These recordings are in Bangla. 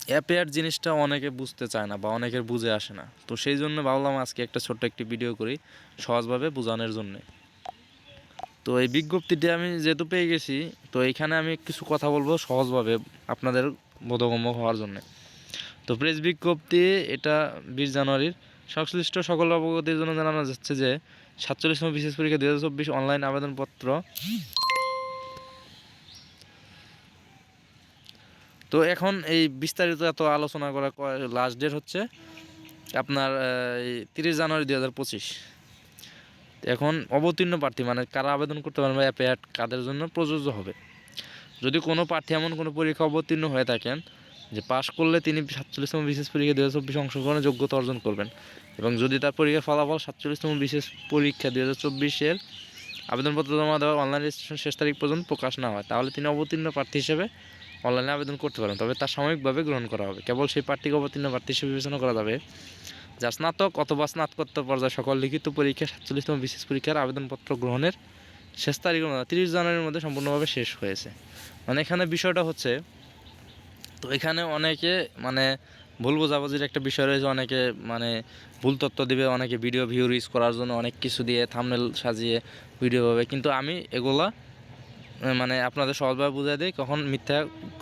অ্যাপেয়ার জিনিসটা অনেকে বুঝতে চায় না বা অনেকের বুঝে আসে না, তো সেই জন্য ভাবলাম আজকে একটা ছোট্ট একটি ভিডিও করি সহজভাবে বোঝানোর জন্য। তো এই বিজ্ঞপ্তিটি আমি যেহেতু পেয়ে গেছি, তো এইখানে আমি কিছু কথা বলবো সহজভাবে আপনাদের বোধগম্য হওয়ার জন্য। তো প্রেস বিজ্ঞপ্তি এটা 20 জানুয়ারির সংশ্লিষ্ট সকল অবগতির জন্য জানানো যাচ্ছে যে 47তম বিশেষ পরীক্ষা 2024 অনলাইন আবেদনপত্র। তো এখন এই বিস্তারিত এত আলোচনা করা লাস্ট ডেট হচ্ছে আপনার 30 জানুয়ারি 2025। এখন অবতীর্ণ প্রার্থী মানে কারা আবেদন করতে পারবেন বা অ্যাপে কাদের জন্য প্রযোজ্য হবে। যদি কোনো প্রার্থী এমন কোনো পরীক্ষা অবতীর্ণ হয়ে থাকেন যে পাশ করলে তিনি 47তম বিশেষ পরীক্ষা 2024 অংশগ্রহণের যোগ্যতা অর্জন করবেন, এবং যদি তার পরীক্ষার ফলাফল 47তম বিশেষ পরীক্ষা 2024-এর আবেদনপত্র জমা দেওয়ার অনলাইন রেজিস্ট্রেশন শেষ তারিখ পর্যন্ত প্রকাশ না হয়, তাহলে তিনি অবতীর্ণ প্রার্থী হিসেবে অনলাইনে আবেদন করতে পারেন। তবে তা সাময়িকভাবে গ্রহণ করা হবে। কেবল সেই প্রার্থীকে অবতীর্ণ প্রার্থী হিসেবে বিবেচনা করা যাবে যা স্নাতক অথবা স্নাতকোত্তর পর্যায়ে সকল লিখিত পরীক্ষা 47তম বিশেষ পরীক্ষার আবেদনপত্র গ্রহণের শেষ তারিখ 30 জানুয়ারির মধ্যে সম্পূর্ণভাবে শেষ হয়েছে। মানে এখানে বিষয়টা হচ্ছে, তো এখানে অনেকে মানে ভুল বোঝাবুঝির একটা বিষয় রয়েছে। অনেকে মানে ভুল তথ্য দিবে, অনেকে ভিডিও ভিউ রিচ করার জন্য অনেক কিছু দিয়ে থাম্বনেল সাজিয়ে ভিডিও হবে, কিন্তু আমি এগুলা মানে আপনাদের সহজভাবে বুঝিয়ে দিই, কখন মিথ্যা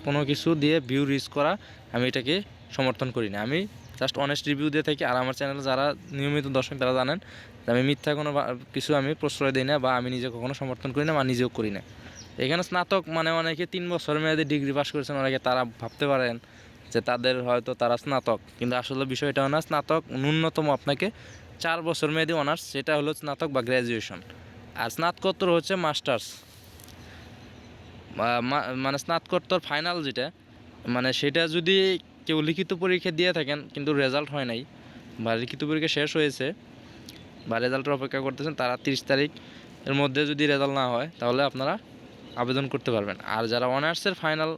কোনো কিছু দিয়ে ভিউ রিচ করা আমি এটাকে সমর্থন করি না। আমি জাস্ট অনেস্ট রিভিউ দিয়ে থাকি। আর আমার চ্যানেলে যারা নিয়মিত দর্শক তারা জানেন যে আমি মিথ্যা কোনো কিছু আমি প্রশ্রয় দিই না, বা আমি নিজে কখনো সমর্থন করি না বা নিজেও করি না। এখানে স্নাতক মানে অনেকে 3 বছর মেয়াদে ডিগ্রি পাস করেছেন, অনেকে তারা ভাবতে পারেন যে তাদের হয়তো তারা স্নাতক, কিন্তু আসলে বিষয়টা না। স্নাতক ন্যূনতম আপনাকে 4 বছর মেয়াদী অনার্স, সেটা হলো স্নাতক বা গ্র্যাজুয়েশন। আর স্নাতকোত্তর হচ্ছে মাস্টার্স, মানে স্নাতকোত্তর ফাইনাল যেটা, মানে সেটা যদি কেউ লিখিত পরীক্ষা দিয়ে থাকেন কিন্তু রেজাল্ট হয় নাই, বা লিখিত পরীক্ষা শেষ হয়েছে বা রেজাল্টের অপেক্ষা করতেছেন, তারা 30 তারিখ এর মধ্যে যদি রেজাল্ট না হয় তাহলে আপনারা আবেদন করতে পারবেন। আর যারা অনার্সের ফাইনাল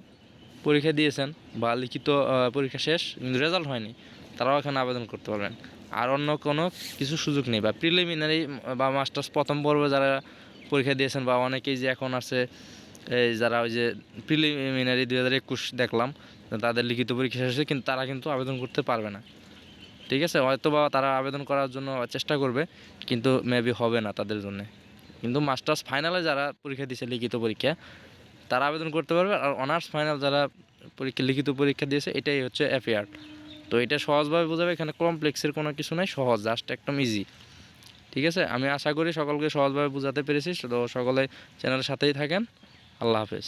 পরীক্ষা দিয়েছেন বা লিখিত পরীক্ষা শেষ কিন্তু রেজাল্ট হয়নি, তারাও এখানে আবেদন করতে পারবেন। আর অন্য কোনো কিছু সুযোগ নেই। বা প্রিলিমিনারি বা মাস্টার্স প্রথম পর্বে যারা পরীক্ষা দিয়েছেন, বা অনেকেই যে এখন আছে এই যারা ওই যে প্রিলিমিনারি 2021 দেখলাম তাদের লিখিত পরীক্ষা শেষে, কিন্তু তারা কিন্তু আবেদন করতে পারবে না। ঠিক আছে, হয়তো বা তারা আবেদন করার জন্য চেষ্টা করবে, কিন্তু মেবি হবে না তাদের জন্য। কিন্তু মাস্টার্স ফাইনালে যারা পরীক্ষা দিয়েছে লিখিত পরীক্ষা, তারা আবেদন করতে পারবে। আর অনার্স ফাইনাল যারা লিখিত পরীক্ষা দিয়েছে, এটাই হচ্ছে অ্যাফেয়ার। তো এটা সহজভাবে বোঝাবে, এখানে কমপ্লেক্সের কোনো কিছু নাই, সহজ জাস্ট একদম ইজি। ঠিক আছে, আমি আশা করি সকলকে সহজভাবে বোঝাতে পেরেছি। তো সকলে চ্যানেলের সাথেই থাকেন। আল্লাহ হাফেজ।